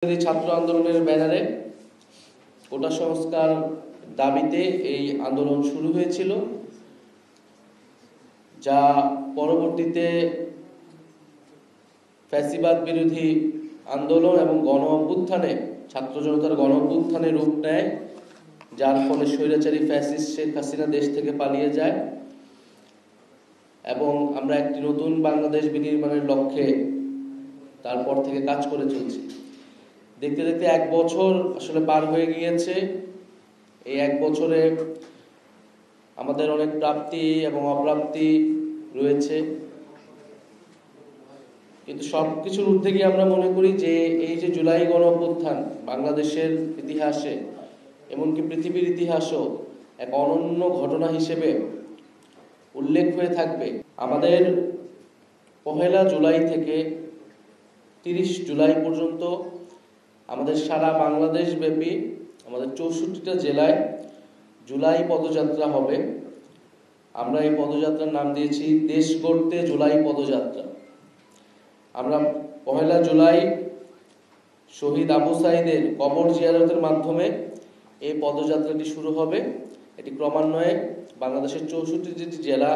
ছাত্র আন্দোলনের ব্যানারে কোটা সংস্কার দাবিতে এই আন্দোলন শুরু হয়েছিল, যা পরবর্তীতে ফ্যাসিবাদ বিরোধী আন্দোলন এবং গণ অভ্যুত্থানে ছাত্র জনতার গণ অভ্যুত্থানে রূপ নেয়, যার ফলে স্বৈরাচারী ফ্যাসিস্ট শেখ হাসিনা দেশ থেকে পালিয়ে যায় এবং আমরা একটি নতুন বাংলাদেশ বিনির্মাণের লক্ষ্যে তারপর থেকে কাজ করে চলছি। দেখতে দেখতে 1 বছর আসলে পার হয়ে গিয়েছে। এই 1 বছরে আমাদের অনেক প্রাপ্তি এবং অপ্রাপ্তি রয়েছে, কিন্তু সবকিছুর ঊর্ধ্বে গিয়ে আমরা মনে করি যে এই যে জুলাই গণ অভ্যুত্থান বাংলাদেশের ইতিহাসে, এমনকি পৃথিবীর ইতিহাসও এক অনন্য ঘটনা হিসেবে উল্লেখ হয়ে থাকবে। আমাদের 1 জুলাই থেকে 30 জুলাই পর্যন্ত আমাদের সারা বাংলাদেশ ব্যাপী আমাদের 64টা জেলায় জুলাই পদযাত্রা হবে। আমরা এই পদযাত্রার নাম দিয়েছি দেশ গড়তে জুলাই পদযাত্রা। আমরা 1 জুলাই শহীদ আবু সাঈদের কবর জিয়ারতের মাধ্যমে এই পদযাত্রাটি শুরু হবে। এটি ক্রমান্বয়ে বাংলাদেশের 64টি জেলা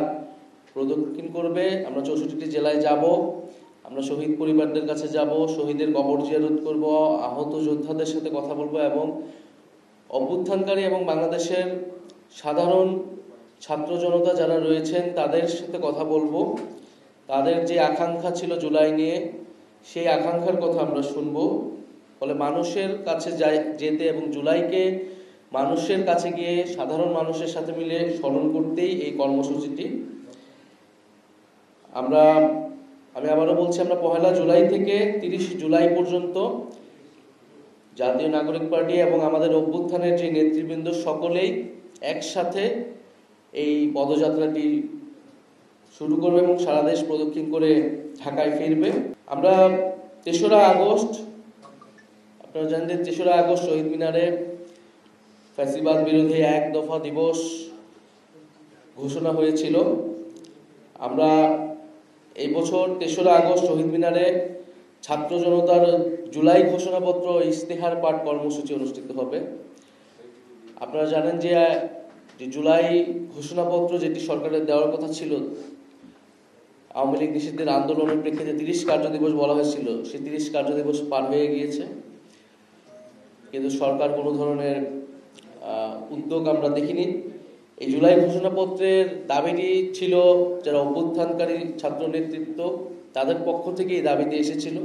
প্রদক্ষিণ করবে। আমরা 64টি জেলায় যাব, আমরা শহীদ পরিবারদের কাছে যাব, শহীদের কবর জিয়ারত করব, আহত যোদ্ধাদের সাথে কথা বলবো এবং অভ্যুত্থানকারী এবং বাংলাদেশের সাধারণ ছাত্র জনতা যারা রয়েছেন তাদের সাথে কথা বলবো। তাদের যে আকাঙ্ক্ষা ছিল জুলাই নিয়ে, সেই আকাঙ্ক্ষার কথা আমরা শুনবো। ফলে মানুষের কাছে যেতে এবং জুলাইকে মানুষের কাছে গিয়ে সাধারণ মানুষের সাথে মিলে স্মরণ করতেই এই কর্মসূচিটি। আমি আবারও বলছি, আমরা 1 জুলাই থেকে 30 জুলাই পর্যন্ত জাতীয় নাগরিক পার্টি এবং আমাদের অভ্যুত্থানের যে নেতৃবৃন্দ সকলেই একসাথে এই পদযাত্রাটি শুরু করবে এবং সারা দেশ প্রদক্ষিণ করে ঢাকায় ফিরবে। আমরা 3রা আগস্ট, আপনারা জানেন যে 3রা আগস্ট শহীদ মিনারে ফ্যাসিবাদ বিরোধী 1 দফা দিবস ঘোষণা হয়েছিল। আমরা এই বছর 3রা আগস্ট শহীদ মিনারে ছাত্র জনতার জুলাই ঘোষণাপত্র ইশতেহার পাঠ কর্মসূচি অনুষ্ঠিত হবে। আপনারা জানেন যে জুলাই ঘোষণাপত্র যেটি সরকারের দেওয়ার কথা ছিল, আওয়ামী লীগ নিষিদ্ধের আন্দোলনের প্রেক্ষিতে 30 কার্য দিবস বলা হয়েছিল, সেই 30 কার্য দিবস পার হয়ে গিয়েছে, কিন্তু সরকার কোনো ধরনের উদ্যোগ আমরা দেখিনি। এই জুলাই ঘোষণাপত্রের দাবিটি ছিল যারা অভ্যুত্থানকারী ছাত্র নেতৃত্ব তাদের পক্ষ থেকে এই দাবিতে এসেছিল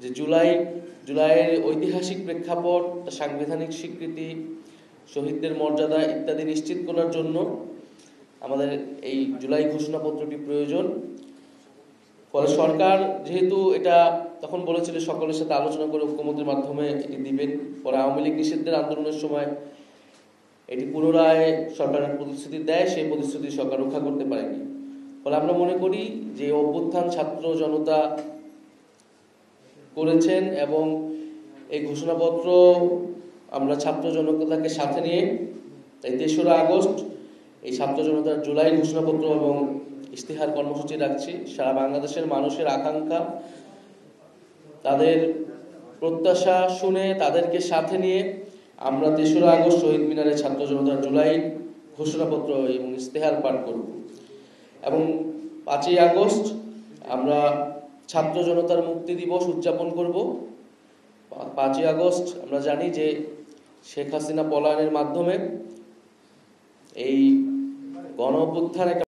যে জুলাইয়ের ঐতিহাসিক প্রেক্ষাপট, সাংবিধানিক স্বীকৃতি, শহীদদের মর্যাদা ইত্যাদি নিশ্চিত করার জন্য আমাদের এই জুলাই ঘোষণাপত্রটি প্রয়োজন। ফলে সরকার যেহেতু এটা তখন বলেছিল সকলের সাথে আলোচনা করে ঐক্যমত্যের মাধ্যমে এটি দিবেন, পরে আওয়ামী লীগ নিষিদ্ধের আন্দোলনের সময় এটি পুনরায় সরকারের প্রতিশ্রুতি দেয়, সেই প্রতিশ্রুতি সরকার রক্ষা করতে পারেনি। ফলে আমরা মনে করি যে অভ্যুত্থান ছাত্র জনতা করেছেন এবং এই ঘোষণাপত্র আমরা ছাত্র জনতাকে সাথে নিয়ে তাই 3রা আগস্ট এই ছাত্র জনতার জুলাই ঘোষণাপত্র এবং ইশতেহার কর্মসূচি রাখছি। সারা বাংলাদেশের মানুষের আকাঙ্ক্ষা, তাদের প্রত্যাশা শুনে তাদেরকে সাথে নিয়ে আমরা 3রা আগস্ট শহীদ মিনারে ছাত্র জনতার জুলাই ঘোষণাপত্র এবং ইশতেহার পাঠ করব এবং 5ই আগস্ট আমরা ছাত্র জনতার মুক্তি দিবস উদযাপন করব। 5ই আগস্ট আমরা জানি যে শেখ হাসিনা পলায়নের মাধ্যমে এই গণ অভ্যুত্থান